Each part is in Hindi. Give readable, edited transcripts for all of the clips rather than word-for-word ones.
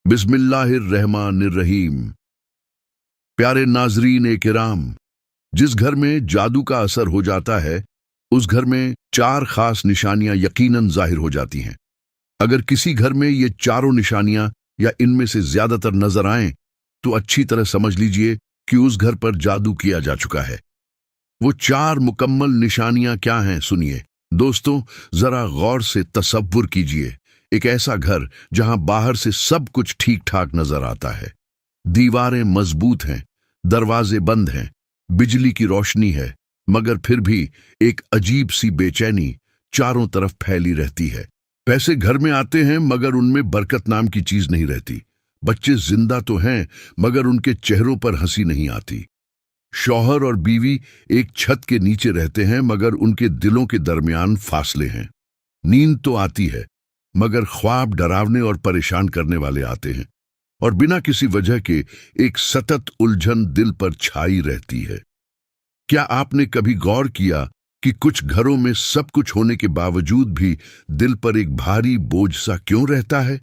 बिस्मिल्लाहिर्रहमानिर्रहीम। प्यारे नाजरीन ए किराम, जिस घर में जादू का असर हो जाता है उस घर में चार खास निशानियां यकीनन जाहिर हो जाती हैं। अगर किसी घर में ये चारों निशानियां या इनमें से ज्यादातर नजर आएं तो अच्छी तरह समझ लीजिए कि उस घर पर जादू किया जा चुका है। वो चार मुकम्मल निशानियां क्या हैं, सुनिए। दोस्तों, जरा गौर से तसव्वुर कीजिए, एक ऐसा घर जहां बाहर से सब कुछ ठीक ठाक नजर आता है, दीवारें मजबूत हैं, दरवाजे बंद हैं, बिजली की रोशनी है, मगर फिर भी एक अजीब सी बेचैनी चारों तरफ फैली रहती है। पैसे घर में आते हैं मगर उनमें बरकत नाम की चीज नहीं रहती। बच्चे जिंदा तो हैं मगर उनके चेहरों पर हंसी नहीं आती। शौहर और बीवी एक छत के नीचे रहते हैं मगर उनके दिलों के दरमियान फासले हैं। नींद तो आती है मगर ख्वाब डरावने और परेशान करने वाले आते हैं, और बिना किसी वजह के एक सतत उलझन दिल पर छाई रहती है। क्या आपने कभी गौर किया कि कुछ घरों में सब कुछ होने के बावजूद भी दिल पर एक भारी बोझ सा क्यों रहता है?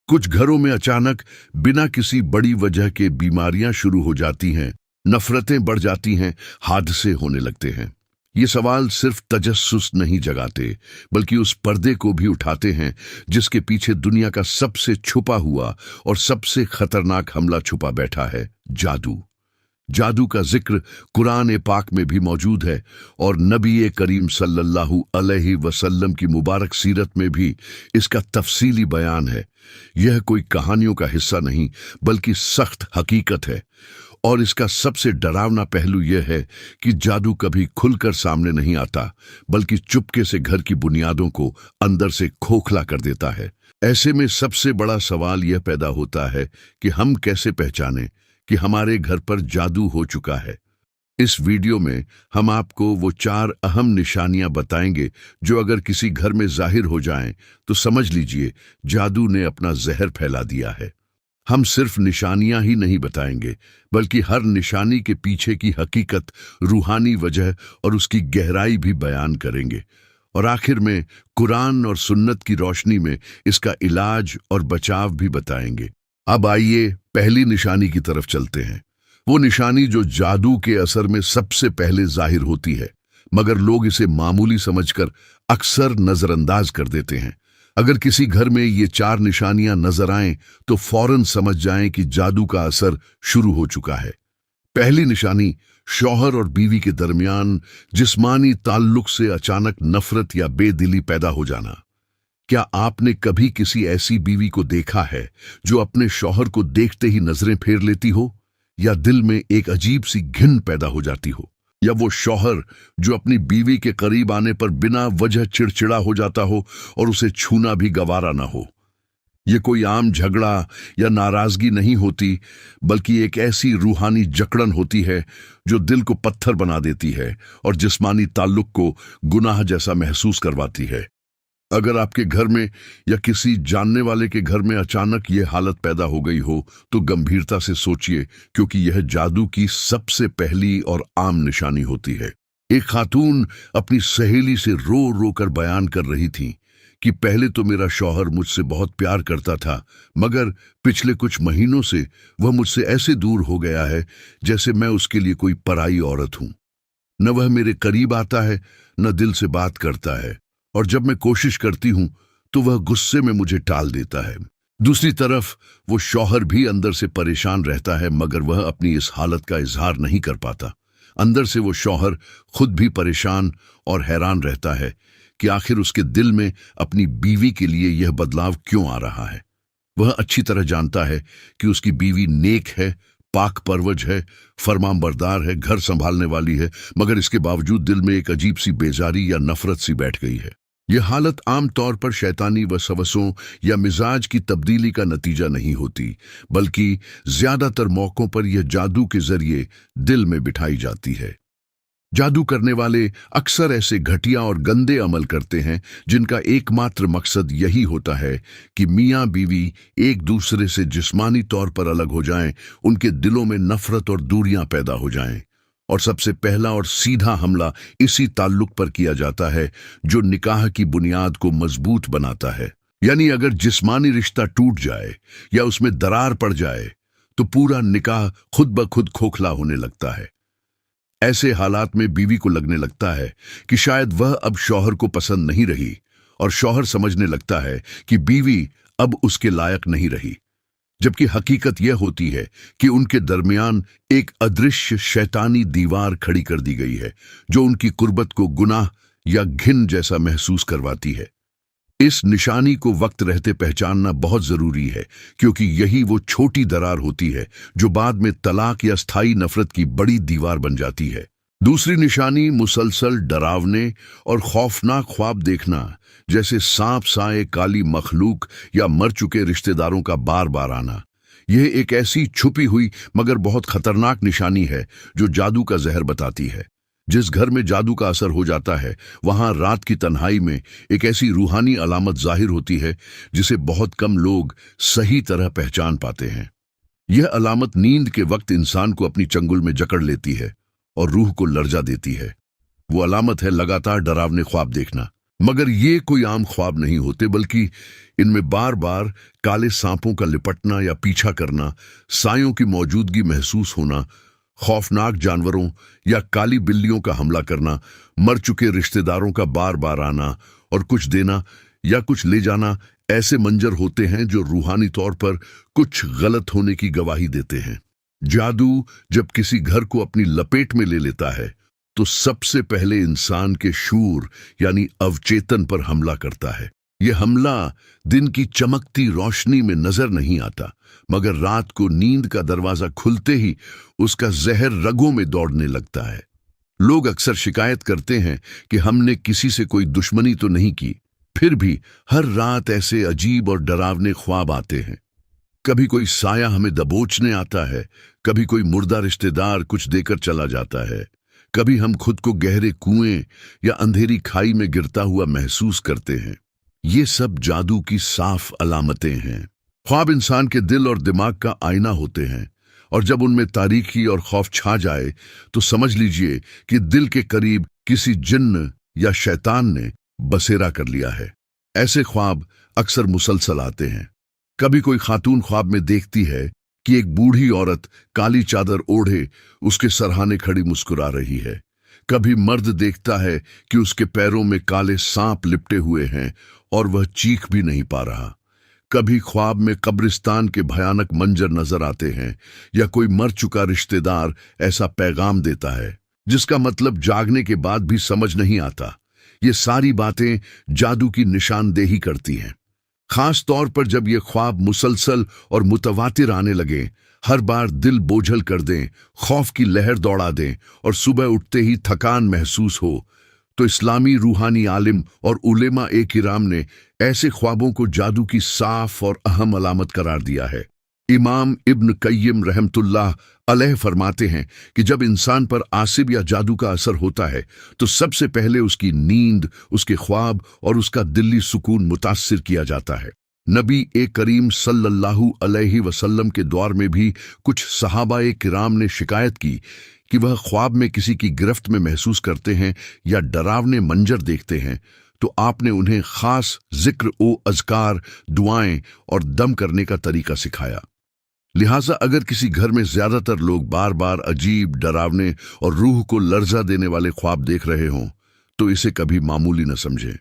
कुछ घरों में अचानक बिना किसी बड़ी वजह के बीमारियां शुरू हो जाती हैं, नफरतें बढ़ जाती हैं, हादसे होने लगते हैं। ये सवाल सिर्फ तजस्सुस नहीं जगाते बल्कि उस पर्दे को भी उठाते हैं जिसके पीछे दुनिया का सबसे छुपा हुआ और सबसे खतरनाक हमला छुपा बैठा है, जादू। जादू का जिक्र कुरान पाक में भी मौजूद है और नबी करीम सल्लल्लाहु अलैहि वसल्लम की मुबारक सीरत में भी इसका तफसीली बयान है। यह कोई कहानियों का हिस्सा नहीं बल्कि सख्त हकीकत है, और इसका सबसे डरावना पहलू यह है कि जादू कभी खुलकर सामने नहीं आता बल्कि चुपके से घर की बुनियादों को अंदर से खोखला कर देता है। ऐसे में सबसे बड़ा सवाल यह पैदा होता है कि हम कैसे पहचानें कि हमारे घर पर जादू हो चुका है। इस वीडियो में हम आपको वो चार अहम निशानियां बताएंगे जो अगर किसी घर में जाहिर हो जाएं तो समझ लीजिए जादू ने अपना जहर फैला दिया है। हम सिर्फ निशानियां ही नहीं बताएंगे बल्कि हर निशानी के पीछे की हकीकत, रूहानी वजह और उसकी गहराई भी बयान करेंगे, और आखिर में कुरान और सुन्नत की रोशनी में इसका इलाज और बचाव भी बताएंगे। अब आइए पहली निशानी की तरफ चलते हैं। वो निशानी जो जादू के असर में सबसे पहले जाहिर होती है मगर लोग इसे मामूली समझकर अक्सर नजरअंदाज कर देते हैं। अगर किसी घर में ये चार निशानियां नजर आएं तो फौरन समझ जाएं कि जादू का असर शुरू हो चुका है। पहली निशानी, शौहर और बीवी के दरमियान जिस्मानी ताल्लुक से अचानक नफरत या बेदिली पैदा हो जाना। क्या आपने कभी किसी ऐसी बीवी को देखा है जो अपने शौहर को देखते ही नजरें फेर लेती हो, या दिल में एक अजीब सी घिन पैदा हो जाती हो, या वो शौहर जो अपनी बीवी के करीब आने पर बिना वजह चिड़चिड़ा हो जाता हो और उसे छूना भी गवारा ना हो? ये कोई आम झगड़ा या नाराजगी नहीं होती बल्कि एक ऐसी रूहानी जकड़न होती है जो दिल को पत्थर बना देती है और जिस्मानी ताल्लुक को गुनाह जैसा महसूस करवाती है। अगर आपके घर में या किसी जानने वाले के घर में अचानक ये हालत पैदा हो गई हो तो गंभीरता से सोचिए, क्योंकि यह जादू की सबसे पहली और आम निशानी होती है। एक खातून अपनी सहेली से रो रो कर बयान कर रही थी कि पहले तो मेरा शौहर मुझसे बहुत प्यार करता था मगर पिछले कुछ महीनों से वह मुझसे ऐसे दूर हो गया है जैसे मैं उसके लिए कोई पराई औरत हूं। न वह मेरे करीब आता है न दिल से बात करता है, और जब मैं कोशिश करती हूं तो वह गुस्से में मुझे टाल देता है। दूसरी तरफ वो शौहर भी अंदर से परेशान रहता है मगर वह अपनी इस हालत का इजहार नहीं कर पाता। अंदर से वो शौहर खुद भी परेशान और हैरान रहता है कि आखिर उसके दिल में अपनी बीवी के लिए यह बदलाव क्यों आ रहा है। वह अच्छी तरह जानता है कि उसकी बीवी नेक है, पाक परवज है, फरमाबरदार है, घर संभालने वाली है, मगर इसके बावजूद दिल में एक अजीब सी बेजारी या नफरत सी बैठ गई है। यह हालत आमतौर पर शैतानी वसवसों या मिजाज की तब्दीली का नतीजा नहीं होती बल्कि ज्यादातर मौकों पर यह जादू के जरिए दिल में बिठाई जाती है। जादू करने वाले अक्सर ऐसे घटिया और गंदे अमल करते हैं जिनका एकमात्र मकसद यही होता है कि मियाँ बीवी एक दूसरे से जिस्मानी तौर पर अलग हो जाएं, उनके दिलों में नफरत और दूरियां पैदा हो जाएं। और सबसे पहला और सीधा हमला इसी ताल्लुक पर किया जाता है जो निकाह की बुनियाद को मजबूत बनाता है। यानी अगर जिस्मानी रिश्ता टूट जाए या उसमें दरार पड़ जाए तो पूरा निकाह खुद ब खुद खोखला होने लगता है। ऐसे हालात में बीवी को लगने लगता है कि शायद वह अब शौहर को पसंद नहीं रही, और शौहर समझने लगता है कि बीवी अब उसके लायक नहीं रही, जबकि हकीकत यह होती है कि उनके दरमियान एक अदृश्य शैतानी दीवार खड़ी कर दी गई है जो उनकी कुर्बत को गुनाह या घिन जैसा महसूस करवाती है। इस निशानी को वक्त रहते पहचानना बहुत जरूरी है, क्योंकि यही वो छोटी दरार होती है जो बाद में तलाक या स्थायी नफरत की बड़ी दीवार बन जाती है। दूसरी निशानी मुसलसल डरावने और खौफनाक ख्वाब देखना, जैसे सांप साए काली मखलूक या मर चुके रिश्तेदारों का बार बार आना। यह एक ऐसी छुपी हुई मगर बहुत खतरनाक निशानी है जो जादू का जहर बताती है। जिस घर में जादू का असर हो जाता है वहां रात की तन्हाई में एक ऐसी रूहानी अलामत जाहिर होती है जिसे बहुत कम लोग सही तरह पहचान पाते हैं। यह अलामत नींद के वक्त इंसान को अपनी चंगुल में जकड़ लेती है और रूह को लर्जा देती है। वो अलामत है लगातार डरावने ख्वाब देखना। मगर ये कोई आम ख्वाब नहीं होते, बल्कि इनमें बार बार काले सांपों का लिपटना या पीछा करना, सायों की मौजूदगी महसूस होना, खौफनाक जानवरों या काली बिल्लियों का हमला करना, मर चुके रिश्तेदारों का बार बार आना और कुछ देना या कुछ ले जाना ऐसे मंजर होते हैं जो रूहानी तौर पर कुछ गलत होने की गवाही देते हैं। जादू जब किसी घर को अपनी लपेट में ले लेता है तो सबसे पहले इंसान के शूर यानी अवचेतन पर हमला करता है। यह हमला दिन की चमकती रोशनी में नजर नहीं आता, मगर रात को नींद का दरवाजा खुलते ही उसका जहर रगों में दौड़ने लगता है। लोग अक्सर शिकायत करते हैं कि हमने किसी से कोई दुश्मनी तो नहीं की, फिर भी हर रात ऐसे अजीब और डरावने ख्वाब आते हैं। कभी कोई साया हमें दबोचने आता है, कभी कोई मुर्दा रिश्तेदार कुछ देकर चला जाता है, कभी हम खुद को गहरे कुएं या अंधेरी खाई में गिरता हुआ महसूस करते हैं। ये सब जादू की साफ अलामतें हैं। ख्वाब इंसान के दिल और दिमाग का आईना होते हैं, और जब उनमें तारीकी और खौफ छा जाए तो समझ लीजिए कि दिल के करीब किसी जिन्न या शैतान ने बसेरा कर लिया है। ऐसे ख्वाब अक्सर मुसलसल आते हैं। कभी कोई खातून ख्वाब में देखती है कि एक बूढ़ी औरत काली चादर ओढ़े उसके सरहाने खड़ी मुस्कुरा रही है। कभी मर्द देखता है कि उसके पैरों में काले सांप लिपटे हुए हैं और वह चीख भी नहीं पा रहा। कभी ख्वाब में कब्रिस्तान के भयानक मंजर नजर आते हैं, या कोई मर चुका रिश्तेदार ऐसा पैगाम देता है जिसका मतलब जागने के बाद भी समझ नहीं आता। ये सारी बातें जादू की निशानदेही करती हैं। खास तौर पर जब ये ख्वाब मुसलसल और मुतवातिर आने लगे, हर बार दिल बोझल कर दें, खौफ की लहर दौड़ा दें और सुबह उठते ही थकान महसूस हो, तो इस्लामी रूहानी आलिम और उलेमा ए किराम ने ऐसे ख्वाबों को जादू की साफ और अहम अलामत करार दिया है। इमाम इब्न कय्यम रहमतुल्लाह अलैह फरमाते हैं कि जब इंसान पर आसिब या जादू का असर होता है तो सबसे पहले उसकी नींद, उसके ख्वाब और उसका दिल्ली सुकून मुतासिर किया जाता है। नबी ए करीम सल्लल्लाहु अलैहि वसल्लम के दौर में भी कुछ सहाबाए किराम ने शिकायत की कि वह ख्वाब में किसी की गिरफ्त में महसूस करते हैं या डरावने मंजर देखते हैं, तो आपने उन्हें खास जिक्र ओ अज़कार, दुआएं और दम करने का तरीका सिखाया। लिहाजा अगर किसी घर में ज्यादातर लोग बार बार अजीब, डरावने और रूह को लर्जा देने वाले ख्वाब देख रहे हों तो इसे कभी मामूली न समझें।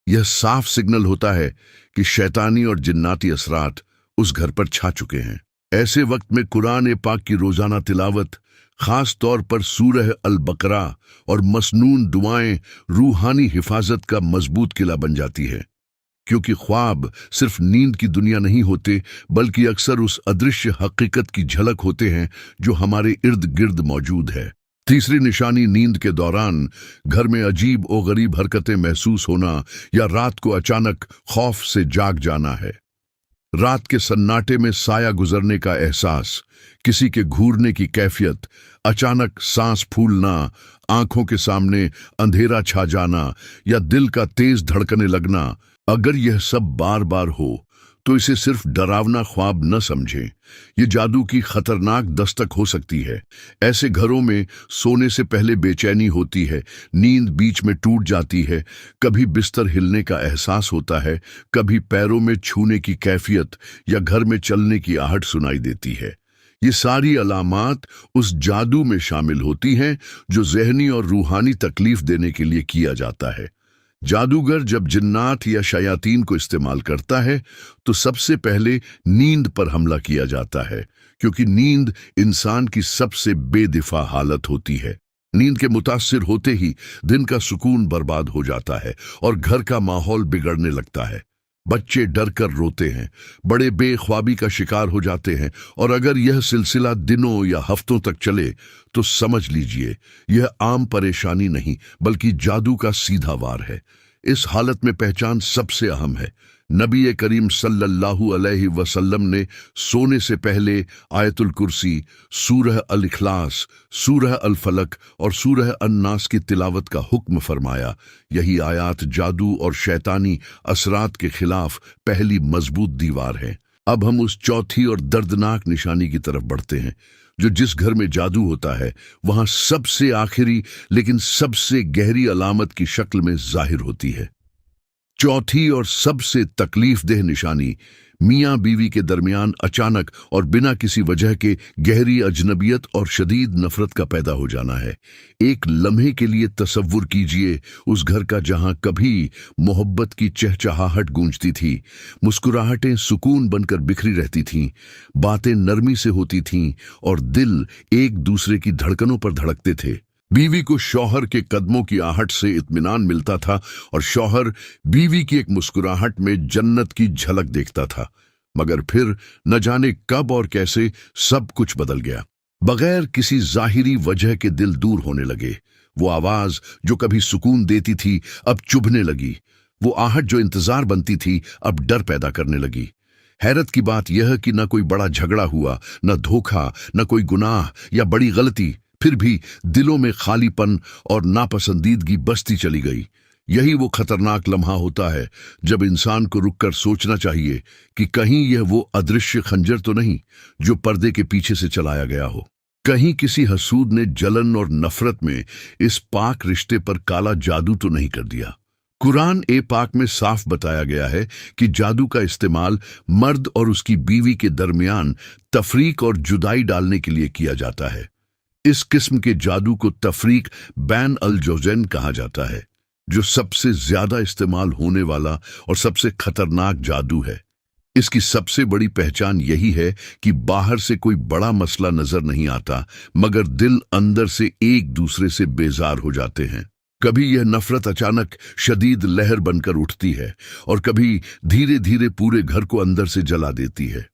यह साफ सिग्नल होता है कि शैतानी और जिन्नाती असरात उस घर पर छा चुके हैं। ऐसे वक्त में कुरान पाक की रोजाना तिलावत, खास तौर पर सूरह अल बकरा और मसनून दुआएं रूहानी हिफाजत का मजबूत किला बन जाती है, क्योंकि ख्वाब सिर्फ नींद की दुनिया नहीं होते, बल्कि अक्सर उस अदृश्य हकीकत की झलक होते हैं जो हमारे इर्द गिर्द मौजूद है। तीसरी निशानी नींद के दौरान घर में अजीब और गरीब हरकतें महसूस होना या रात को अचानक खौफ से जाग जाना है। रात के सन्नाटे में साया गुजरने का एहसास, किसी के घूरने की कैफियत, अचानक सांस फूलना, आंखों के सामने अंधेरा छा जाना या दिल का तेज धड़कने लगना, अगर यह सब बार बार हो तो इसे सिर्फ डरावना ख्वाब न समझें। ये जादू की खतरनाक दस्तक हो सकती है। ऐसे घरों में सोने से पहले बेचैनी होती है, नींद बीच में टूट जाती है, कभी बिस्तर हिलने का एहसास होता है, कभी पैरों में छूने की कैफियत या घर में चलने की आहट सुनाई देती है। ये सारी अलामात उस जादू में शामिल होती हैं जो ज़हनी और रूहानी तकलीफ देने के लिए किया जाता है। जादूगर जब जिन्नात या शयातीन को इस्तेमाल करता है तो सबसे पहले नींद पर हमला किया जाता है, क्योंकि नींद इंसान की सबसे बेदिफा हालत होती है। नींद के मुतासिर होते ही दिन का सुकून बर्बाद हो जाता है और घर का माहौल बिगड़ने लगता है। बच्चे डर कर रोते हैं, बड़े बेख्वाबी का शिकार हो जाते हैं, और अगर यह सिलसिला दिनों या हफ्तों तक चले तो समझ लीजिए यह आम परेशानी नहीं बल्कि जादू का सीधा वार है। इस हालत में पहचान सबसे अहम है। नबी करीम सल्लल्लाहु अलैहि वसल्लम ने सोने से पहले आयतुल कुर्सी, सूरह अल इखलास, सूरह अल फलक और सूरह अन्नास की तिलावत का हुक्म फरमाया। यही आयात जादू और शैतानी असरात के खिलाफ पहली मजबूत दीवार है। अब हम उस चौथी और दर्दनाक निशानी की तरफ बढ़ते हैं जो जिस घर में जादू होता है वहां सबसे आखिरी लेकिन सबसे गहरी अलामत की शक्ल में जाहिर होती है। चौथी और सबसे तकलीफदेह निशानी मियाँ बीवी के दरमियान अचानक और बिना किसी वजह के गहरी अजनबियत और शदीद नफरत का पैदा हो जाना है। एक लम्हे के लिए तसव्वुर कीजिए उस घर का जहां कभी मोहब्बत की चहचहाहट गूंजती थी, मुस्कुराहटें सुकून बनकर बिखरी रहती थीं, बातें नरमी से होती थीं और दिल एक दूसरे की धड़कनों पर धड़कते थे। बीवी को शौहर के कदमों की आहट से इत्मीनान मिलता था और शौहर बीवी की एक मुस्कुराहट में जन्नत की झलक देखता था। मगर फिर न जाने कब और कैसे सब कुछ बदल गया। बगैर किसी जाहिरी वजह के दिल दूर होने लगे। वो आवाज जो कभी सुकून देती थी अब चुभने लगी। वो आहट जो इंतजार बनती थी अब डर पैदा करने लगी। हैरत की बात यह कि न कोई बड़ा झगड़ा हुआ, न धोखा, न कोई गुनाह या बड़ी गलती, फिर भी दिलों में खालीपन और नापसंदीदगी बसती चली गई। यही वो खतरनाक लम्हा होता है जब इंसान को रुककर सोचना चाहिए कि कहीं यह वो अदृश्य खंजर तो नहीं जो पर्दे के पीछे से चलाया गया हो। कहीं किसी हसूद ने जलन और नफरत में इस पाक रिश्ते पर काला जादू तो नहीं कर दिया। कुरान ए पाक में साफ बताया गया है कि जादू का इस्तेमाल मर्द और उसकी बीवी के दरमियान तफरीक और जुदाई डालने के लिए किया जाता है। इस किस्म के जादू को तफरीक बैन अल जोजैन कहा जाता है, जो सबसे ज्यादा इस्तेमाल होने वाला और सबसे खतरनाक जादू है। इसकी सबसे बड़ी पहचान यही है कि बाहर से कोई बड़ा मसला नजर नहीं आता, मगर दिल अंदर से एक दूसरे से बेजार हो जाते हैं। कभी यह नफरत अचानक शदीद लहर बनकर उठती है और कभी धीरे धीरे पूरे घर को अंदर से जला देती है।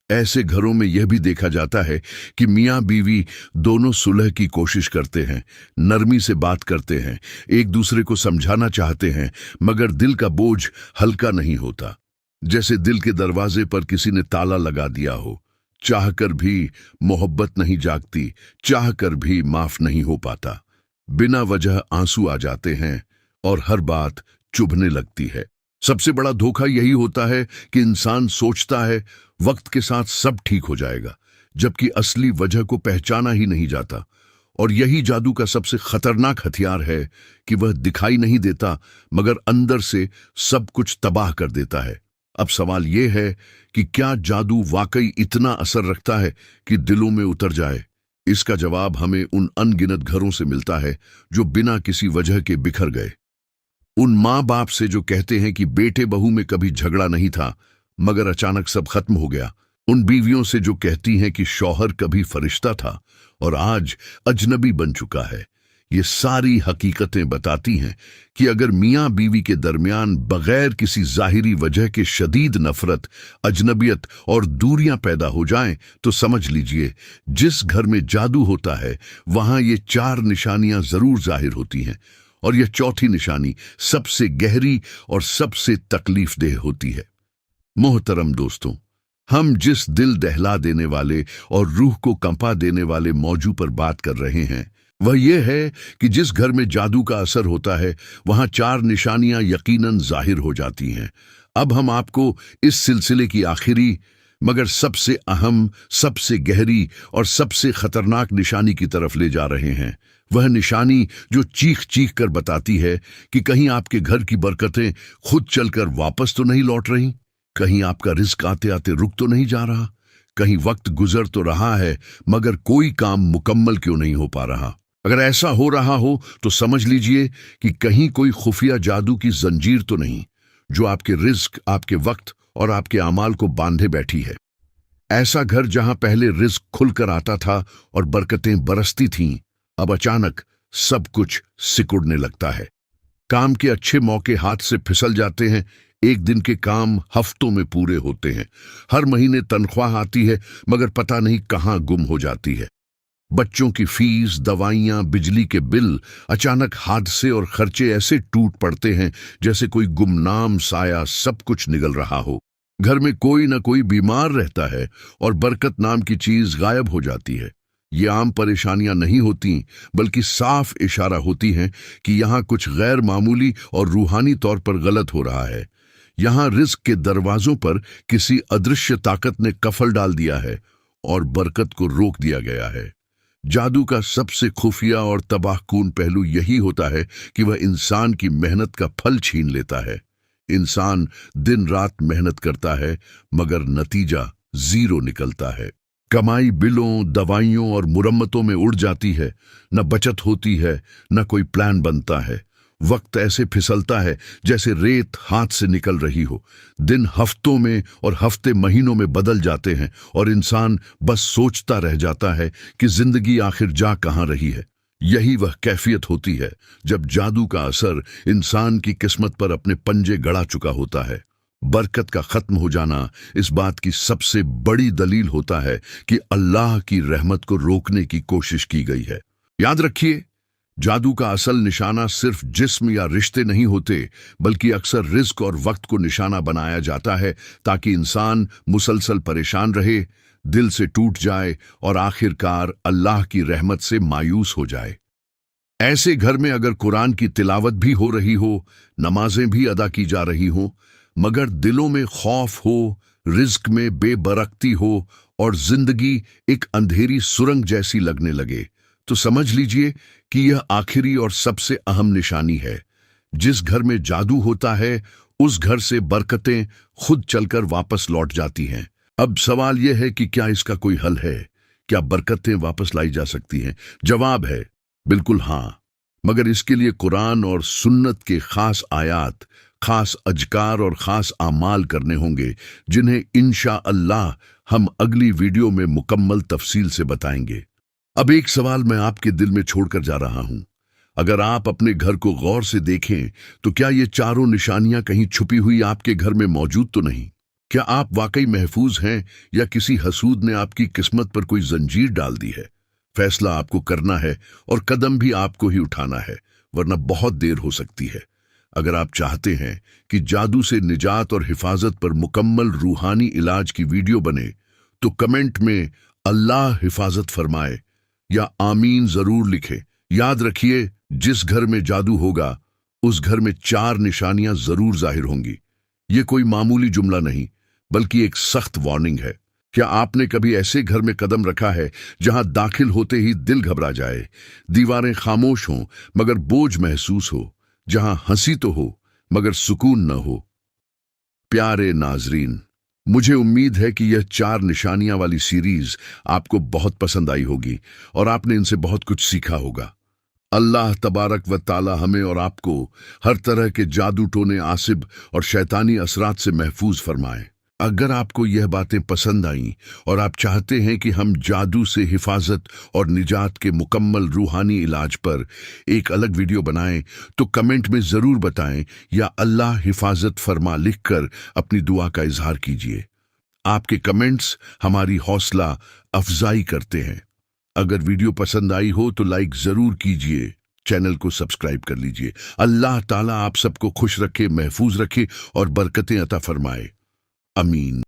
ऐसे घरों में यह भी देखा जाता है कि मियाँ बीवी दोनों सुलह की कोशिश करते हैं, नरमी से बात करते हैं, एक दूसरे को समझाना चाहते हैं, मगर दिल का बोझ हल्का नहीं होता। जैसे दिल के दरवाजे पर किसी ने ताला लगा दिया हो। चाहकर भी मोहब्बत नहीं जागती, चाहकर भी माफ नहीं हो पाता। बिना वजह आंसू आ जाते हैं और हर बात चुभने लगती है। सबसे बड़ा धोखा यही होता है कि इंसान सोचता है वक्त के साथ सब ठीक हो जाएगा, जबकि असली वजह को पहचाना ही नहीं जाता। और यही जादू का सबसे खतरनाक हथियार है कि वह दिखाई नहीं देता मगर अंदर से सब कुछ तबाह कर देता है। अब सवाल यह है कि क्या जादू वाकई इतना असर रखता है कि दिलों में उतर जाए? इसका जवाब हमें उन अनगिनत घरों से मिलता है जो बिना किसी वजह के बिखर गए। उन माँ बाप से जो कहते हैं कि बेटे बहू में कभी झगड़ा नहीं था मगर अचानक सब खत्म हो गया। उन बीवियों से जो कहती हैं कि शौहर कभी फरिश्ता था और आज अजनबी बन चुका है। ये सारी हकीकतें बताती हैं कि अगर मियाँ बीवी के दरमियान बगैर किसी जाहिरी वजह के शदीद नफरत, अजनबियत और दूरियां पैदा हो जाएं, तो समझ लीजिए जिस घर में जादू होता है वहां ये चार निशानियां जरूर जाहिर होती हैं। और यह चौथी निशानी सबसे गहरी और सबसे तकलीफदेह होती है। मोहतरम दोस्तों, हम जिस दिल दहला देने वाले और रूह को कंपा देने वाले मौजू पर बात कर रहे हैं वह यह है कि जिस घर में जादू का असर होता है वहां चार निशानियां यकीनन जाहिर हो जाती हैं। अब हम आपको इस सिलसिले की आखिरी मगर सबसे अहम, सबसे गहरी और सबसे खतरनाक निशानी की तरफ ले जा रहे हैं। वह निशानी जो चीख चीख कर बताती है कि कहीं आपके घर की बरकतें खुद चलकर वापस तो नहीं लौट रही, कहीं आपका रिस्क आते आते रुक तो नहीं जा रहा, कहीं वक्त गुजर तो रहा है मगर कोई काम मुकम्मल क्यों नहीं हो पा रहा। अगर ऐसा हो रहा हो तो समझ लीजिए कि कहीं कोई खुफिया जादू की जंजीर तो नहीं जो आपके रिस्क, आपके वक्त और आपके अमाल को बांधे बैठी है। ऐसा घर जहां पहले रिस्क खुलकर आता था और बरकतें बरसती थीं, अब अचानक सब कुछ सिकुड़ने लगता है। काम के अच्छे मौके हाथ से फिसल जाते हैं, एक दिन के काम हफ्तों में पूरे होते हैं। हर महीने तनख्वाह आती है मगर पता नहीं कहां गुम हो जाती है। बच्चों की फीस, दवाइयां, बिजली के बिल, अचानक हादसे और खर्चे ऐसे टूट पड़ते हैं जैसे कोई गुमनाम साया सब कुछ निगल रहा हो। घर में कोई ना कोई बीमार रहता है और बरकत नाम की चीज गायब हो जाती है। ये आम परेशानियां नहीं होती बल्कि साफ इशारा होती हैं कि यहां कुछ गैर मामूली और रूहानी तौर पर गलत हो रहा है। यहां रिस्क के दरवाजों पर किसी अदृश्य ताकत ने कफल डाल दिया है और बरकत को रोक दिया गया है। जादू का सबसे खुफिया और तबाहकून पहलू यही होता है कि वह इंसान की मेहनत का फल छीन लेता है। इंसान दिन रात मेहनत करता है मगर नतीजा जीरो निकलता है। कमाई बिलों, दवाइयों और मुरम्मतों में उड़ जाती है, न बचत होती है, न कोई प्लान बनता है। वक्त ऐसे फिसलता है जैसे रेत हाथ से निकल रही हो। दिन हफ्तों में और हफ्ते महीनों में बदल जाते हैं और इंसान बस सोचता रह जाता है कि जिंदगी आखिर जा कहां रही है। यही वह कैफियत होती है जब जादू का असर इंसान की किस्मत पर अपने पंजे गड़ा चुका होता है। बरकत का खत्म हो जाना इस बात की सबसे बड़ी दलील होता है कि अल्लाह की रहमत को रोकने की कोशिश की गई है। याद रखिए, जादू का असल निशाना सिर्फ जिस्म या रिश्ते नहीं होते बल्कि अक्सर रिस्क और वक्त को निशाना बनाया जाता है ताकि इंसान मुसलसल परेशान रहे, दिल से टूट जाए और आखिरकार अल्लाह की रहमत से मायूस हो जाए। ऐसे घर में अगर कुरान की तिलावत भी हो रही हो, नमाजें भी अदा की जा रही हो, मगर दिलों में खौफ हो, रिज्क में बेबरकती हो और जिंदगी एक अंधेरी सुरंग जैसी लगने लगे, तो समझ लीजिए कि यह आखिरी और सबसे अहम निशानी है। जिस घर में जादू होता है उस घर से बरकतें खुद चलकर वापस लौट जाती हैं। अब सवाल यह है कि क्या इसका कोई हल है? क्या बरकतें वापस लाई जा सकती हैं? जवाब है बिल्कुल हाँ, मगर इसके लिए कुरान और सुन्नत के खास आयात, खास अजकार और खास आमाल करने होंगे जिन्हें इंशाअल्लाह हम अगली वीडियो में मुकम्मल तफसील से बताएंगे। अब एक सवाल मैं आपके दिल में छोड़कर जा रहा हूं। अगर आप अपने घर को गौर से देखें तो क्या ये चारों निशानियां कहीं छुपी हुई आपके घर में मौजूद तो नहीं? क्या आप वाकई महफूज हैं या किसी हसूद ने आपकी किस्मत पर कोई जंजीर डाल दी है? फैसला आपको करना है और कदम भी आपको ही उठाना है, वरना बहुत देर हो सकती है। अगर आप चाहते हैं कि जादू से निजात और हिफाजत पर मुकम्मल रूहानी इलाज की वीडियो बने तो कमेंट में अल्लाह हिफाजत फरमाए या आमीन जरूर लिखें। याद रखिए, जिस घर में जादू होगा उस घर में 4 निशानियां जरूर जाहिर होंगी। ये कोई मामूली जुमला नहीं बल्कि एक सख्त वार्निंग है। क्या आपने कभी ऐसे घर में कदम रखा है जहां दाखिल होते ही दिल घबरा जाए, दीवारें खामोश हों मगर बोझ महसूस हो, जहां हंसी तो हो मगर सुकून न हो? प्यारे नाजरीन, मुझे उम्मीद है कि यह 4 निशानियां वाली सीरीज आपको बहुत पसंद आई होगी और आपने इनसे बहुत कुछ सीखा होगा। अल्लाह तबारक व ताला हमें और आपको हर तरह के जादू टोने, आसिब और शैतानी असरात से महफूज फरमाए। अगर आपको यह बातें पसंद आईं और आप चाहते हैं कि हम जादू से हिफाजत और निजात के मुकम्मल रूहानी इलाज पर एक अलग वीडियो बनाएं तो कमेंट में ज़रूर बताएं या अल्लाह हिफाजत फरमा लिखकर अपनी दुआ का इजहार कीजिए। आपके कमेंट्स हमारी हौसला अफजाई करते हैं। अगर वीडियो पसंद आई हो तो लाइक ज़रूर कीजिए, चैनल को सब्सक्राइब कर लीजिए। अल्लाह ताला आप सबको खुश रखे, महफूज रखे और बरकतें अता फरमाए। अमीन।